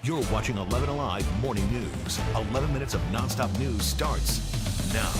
You're watching 11 Alive Morning News. 11 minutes of nonstop news starts now.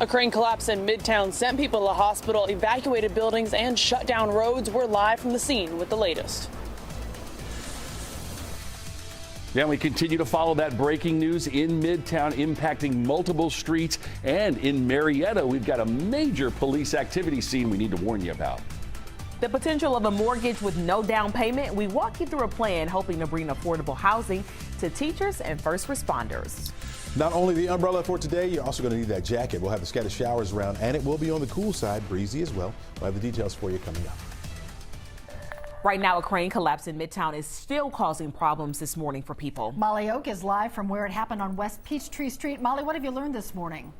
A crane collapse in Midtown sent people to the hospital, evacuated buildings, and shut down roads. We're live from the scene with the latest. Yeah, we continue to follow that breaking news in Midtown, impacting multiple streets. And in Marietta, we've got a major police activity scene we need to warn you about. The potential of a mortgage with no down payment. We walk you through a plan hoping to bring affordable housing to teachers and first responders. Not only the umbrella for today, you're also going to need that jacket. We'll have the scattered showers around, and it will be on the cool side, breezy as well. We'll have the details for you coming up. Right now, a crane collapse in Midtown is still causing problems this morning for people. Molly Oak is live from where it happened on West Peachtree Street. Molly, what have you learned this morning?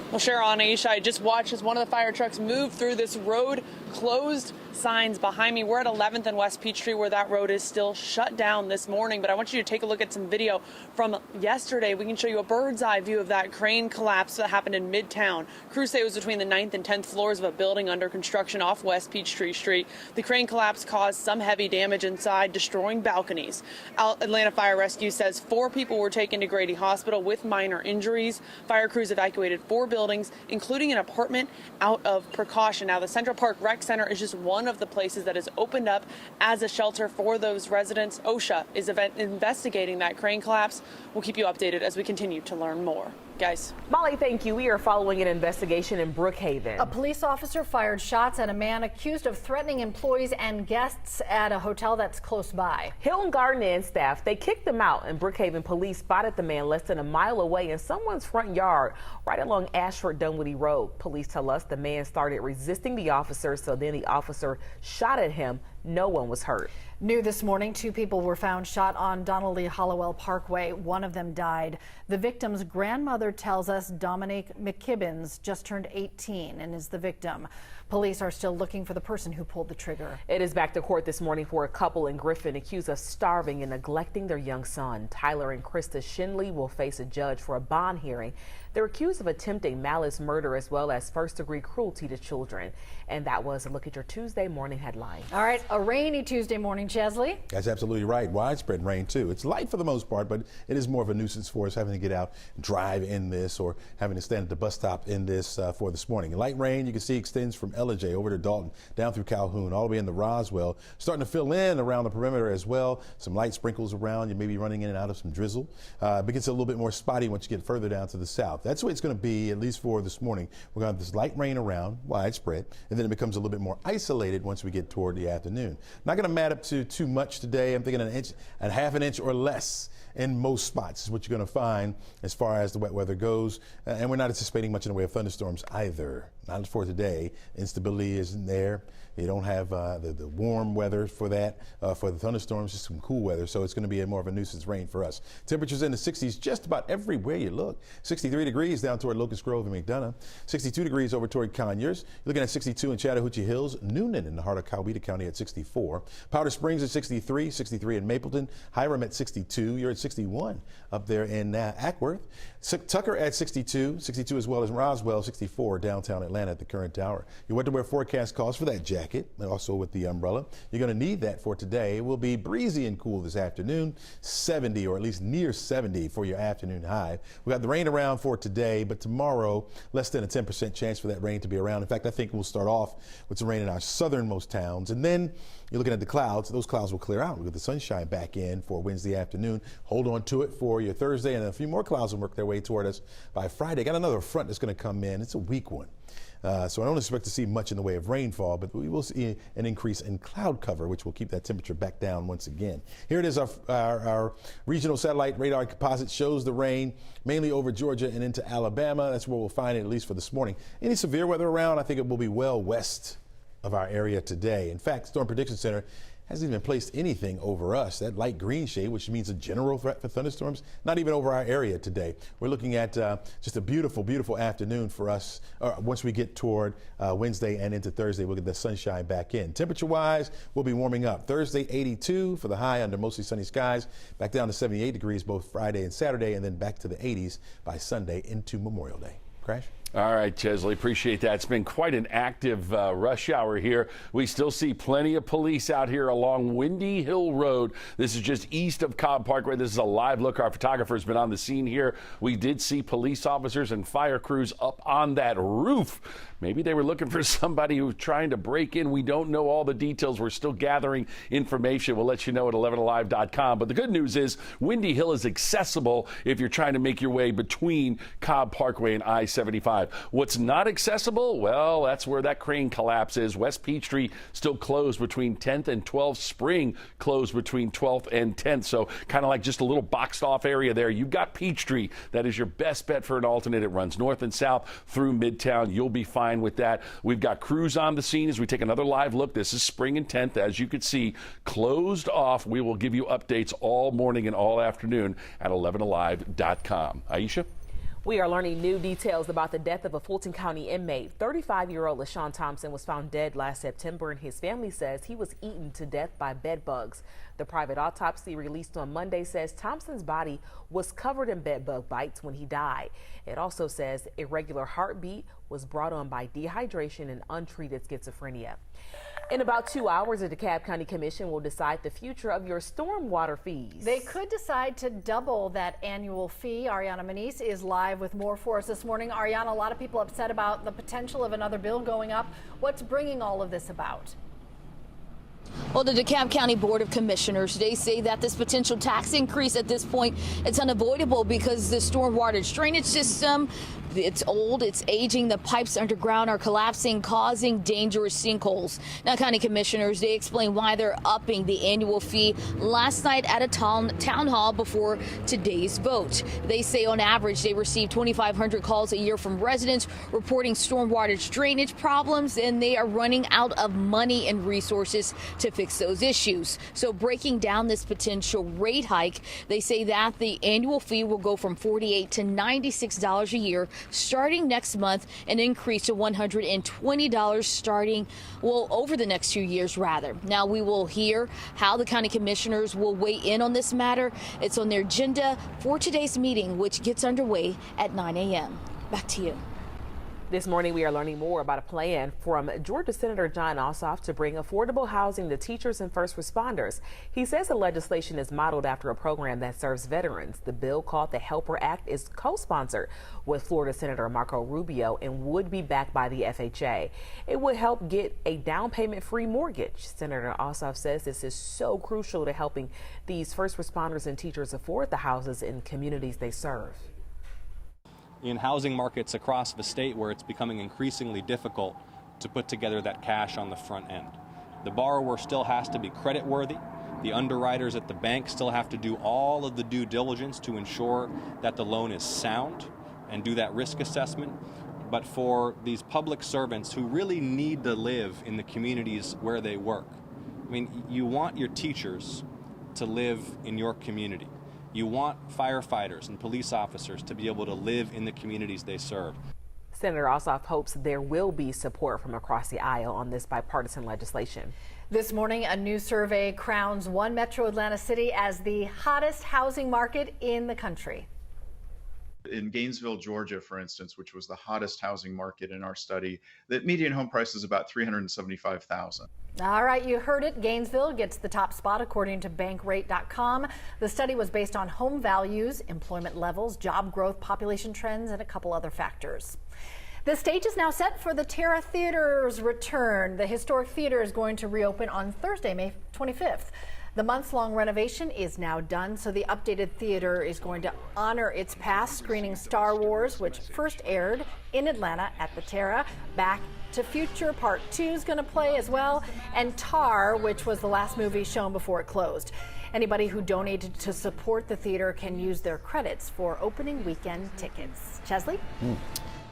Well, Sharon, Aisha, I just watched as one of the fire trucks moved through this road, closed signs behind me. We're at 11th and West Peachtree where that road is still shut down this morning. But I want you to take a look at some video from yesterday. We can show you a bird's eye view of that crane collapse that happened in Midtown. Crews say it was between the 9th and 10th floors of a building under construction off West Peachtree Street. The crane collapse caused some heavy damage inside, destroying balconies. Atlanta Fire Rescue says 4 people were taken to Grady Hospital with minor injuries. Fire crews evacuated 4 buildings, including an apartment, out of precaution. Now, the Central Park Rec Center is just one of the places that is opened up as a shelter for those residents. OSHA is investigating that crane collapse. We'll keep you updated as we continue to learn more. Guys. Molly, thank you. We are following an investigation in Brookhaven. A police officer fired shots at a man accused of threatening employees and guests at a hotel that's close by. Hilton Garden Inn staff, they kicked him out, and Brookhaven police spotted the man less than a mile away in someone's front yard right along Ashford Dunwoody Road. Police tell us the man started resisting the officer, so then the officer shot at him. No one was hurt. New this morning, 2 people were found shot on Donald Lee Hollowell Parkway. One of them died. The victim's grandmother tells us Dominique McKibbins just turned 18 and is the victim. Police are still looking for the person who pulled the trigger. It is back to court this morning for a couple in Griffin accused of starving and neglecting their young son. Tyler and Krista Shinley will face a judge for a bond hearing. They're accused of attempting malice murder as well as first-degree cruelty to children. And that was a look at your Tuesday morning headline. All right, a rainy Tuesday morning, Chesley. That's absolutely right. Widespread rain, too. It's light for the most part, but it is more of a nuisance for us having to get out and drive in this or having to stand at the bus stop in this for this morning. Light rain, you can see, extends from Ellijay over to Dalton, down through Calhoun, all the way into Roswell. Starting to fill in around the perimeter as well. Some light sprinkles around. You may be running in and out of some drizzle. It gets a little bit more spotty once you get further down to the south. That's the way it's going to be, at least for this morning. We're going to have this light rain around, widespread, and then it becomes a little bit more isolated once we get toward the afternoon. Not going to mat up to too much today. I'm thinking an inch and half an inch or less in most spots is what you're going to find as far as the wet weather goes. And we're not anticipating much in the way of thunderstorms either. Not for today. Instability isn't there. You don't have the warm weather for that, for the thunderstorms, just some cool weather. So it's going to be more of a nuisance rain for us. Temperatures in the 60s just about everywhere you look. 63 degrees down toward Locust Grove and McDonough. 62 degrees over toward Conyers. You're looking at 62 in Chattahoochee Hills. Noonan in the heart of Coweta County at 64. Powder Springs at 63. 63 in Mapleton. Hiram at 62. You're at 61 up there in Ackworth. Tucker at 62. 62 as well as Roswell. 64 downtown Atlanta at the current hour. Your weather wear forecast calls for that jacket and also with the umbrella. You're going to need that for today. It will be breezy and cool this afternoon. 70 or at least near 70 for your afternoon high. We got the rain around for today, but tomorrow less than a 10% chance for that rain to be around. In fact, I think we'll start off with some rain in our southernmost towns, and then you're looking at the clouds. Those clouds will clear out. We'll get the sunshine back in for Wednesday afternoon. Hold on to it for your Thursday, and a few more clouds will work their way toward us by Friday. Got another front that's going to come in. It's a weak one. So I don't expect to see much in the way of rainfall, but we will see an increase in cloud cover, which will keep that temperature back down once again. Here it is, our regional satellite radar composite shows the rain mainly over Georgia and into Alabama. That's where we'll find it, at least for this morning. Any severe weather around, I think it will be well west of our area today. In fact, Storm Prediction Center hasn't even placed anything over us. That light green shade, which means a general threat for thunderstorms, not even over our area today. We're looking at just a beautiful, beautiful afternoon for us. Once we get toward Wednesday and into Thursday, we'll get the sunshine back in. Temperature-wise, we'll be warming up. Thursday, 82 for the high under mostly sunny skies. Back down to 78 degrees both Friday and Saturday, and then back to the 80s by Sunday into Memorial Day. Crash? All right, Chesley, appreciate that. It's been quite an active rush hour here. We still see plenty of police out here along Windy Hill Road. This is just east of Cobb Parkway. This is a live look. Our photographer's been on the scene here. We did see police officers and fire crews up on that roof. Maybe they were looking for somebody who was trying to break in. We don't know all the details. We're still gathering information. We'll let you know at 11alive.com. But the good news is Windy Hill is accessible if you're trying to make your way between Cobb Parkway and I-75. What's not accessible? Well, that's where that crane collapse is. West Peachtree still closed between 10th and 12th. Spring closed between 12th and 10th. So kind of like just a little boxed off area there. You've got Peachtree. That is your best bet for an alternate. It runs north and south through Midtown. You'll be fine with that. We've got crews on the scene as we take another live look. This is Spring and 10th. As you can see, closed off. We will give you updates all morning and all afternoon at 11alive.com. Aisha? We are learning new details about the death of a Fulton County inmate. 35-year-old LaShawn Thompson was found dead last September, and his family says he was eaten to death by bed bugs. The private autopsy released on Monday says Thompson's body was covered in bed bug bites when he died. It also says irregular heartbeat was brought on by dehydration and untreated schizophrenia. In about 2 hours, the DeKalb County Commission will decide the future of your stormwater fees. They could decide to double that annual fee. Ariana Manise is live with more for us this morning. Ariana, a lot of people upset about the potential of another bill going up. What's bringing all of this about? Well, the DeKalb County Board of Commissioners, they say that this potential tax increase at this point, it's unavoidable because the stormwater drainage system, it's old, it's aging, the pipes underground are collapsing, causing dangerous sinkholes. Now, county commissioners, they explain why they're upping the annual fee last night at a town hall before today's vote. They say on average they receive 2,500 calls a year from residents reporting stormwater drainage problems, and they are running out of money and resources to fix those issues. So breaking down this potential rate hike, they say that the annual fee will go from $48 to $96 a year starting next month, and increase to $120 starting, well, over the next 2 years rather. Now we will hear how the county commissioners will weigh in on this matter. It's on their agenda for today's meeting, which gets underway at 9 a.m. Back to you. This morning, we are learning more about a plan from Georgia Senator Jon Ossoff to bring affordable housing to teachers and first responders. He says the legislation is modeled after a program that serves veterans. The bill, called the Helper Act, is co-sponsored with Florida Senator Marco Rubio and would be backed by the FHA. It would help get a down payment-free mortgage. Senator Ossoff says this is so crucial to helping these first responders and teachers afford the houses in communities they serve. In housing markets across the state where it's becoming increasingly difficult to put together that cash on the front end. The borrower still has to be creditworthy. The underwriters at the bank still have to do all of the due diligence to ensure that the loan is sound and do that risk assessment. But for these public servants who really need to live in the communities where they work, I mean, you want your teachers to live in your community. You want firefighters and police officers to be able to live in the communities they serve. Senator Ossoff hopes there will be support from across the aisle on this bipartisan legislation. This morning, a new survey crowns one metro Atlanta city as the hottest housing market in the country. In Gainesville, Georgia, for instance, which was the hottest housing market in our study, the median home price is about $375,000. All right, you heard it. Gainesville gets the top spot according to bankrate.com. The study was based on home values, employment levels, job growth, population trends, and a couple other factors. The stage is now set for the Terra Theater's return. The historic theater is going to reopen on Thursday, May 25th. The months-long renovation is now done, so the updated theater is going to honor its past, screening Star Wars, which first aired in Atlanta at the Terra. Back to Future Part 2 is going to play as well, and Tar, which was the last movie shown before it closed. Anybody who donated to support the theater can use their credits for opening weekend tickets. Chesley?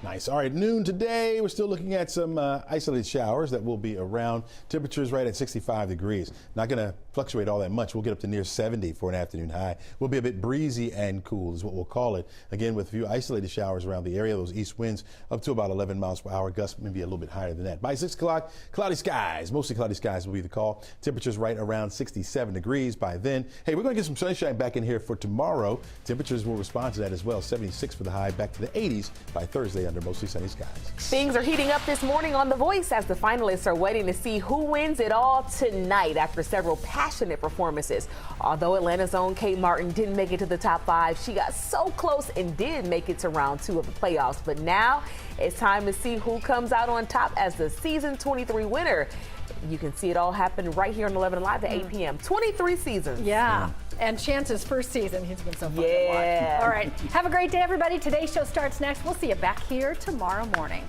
Nice. All right, noon today. We're still looking at some isolated showers that will be around. Temperatures right at 65 degrees. Not going to fluctuate all that much. We'll get up to near 70 for an afternoon high. We'll be a bit breezy and cool is what we'll call it. Again, with a few isolated showers around the area. Those east winds up to about 11 miles per hour. Gusts maybe a little bit higher than that. By 6 o'clock, cloudy skies. Mostly cloudy skies will be the call. Temperatures right around 67 degrees by then. Hey, we're going to get some sunshine back in here for tomorrow. Temperatures will respond to that as well. 76 for the high, back to the 80s by Thursday under mostly sunny skies. Things are heating up this morning on The Voice as the finalists are waiting to see who wins it all tonight after several passionate performances. Although Atlanta's own Kate Martin didn't make it to the top 5, she got so close and did make it to round 2 of the playoffs. But now it's time to see who comes out on top as the season 23 winner. You can see it all happen right here on 11 Live at 8 p.m. 23 seasons. Yeah. And Chance's first season, he's been so fun to watch. Yeah. All right. Have a great day, everybody. Today's show starts next. We'll see you back here tomorrow morning.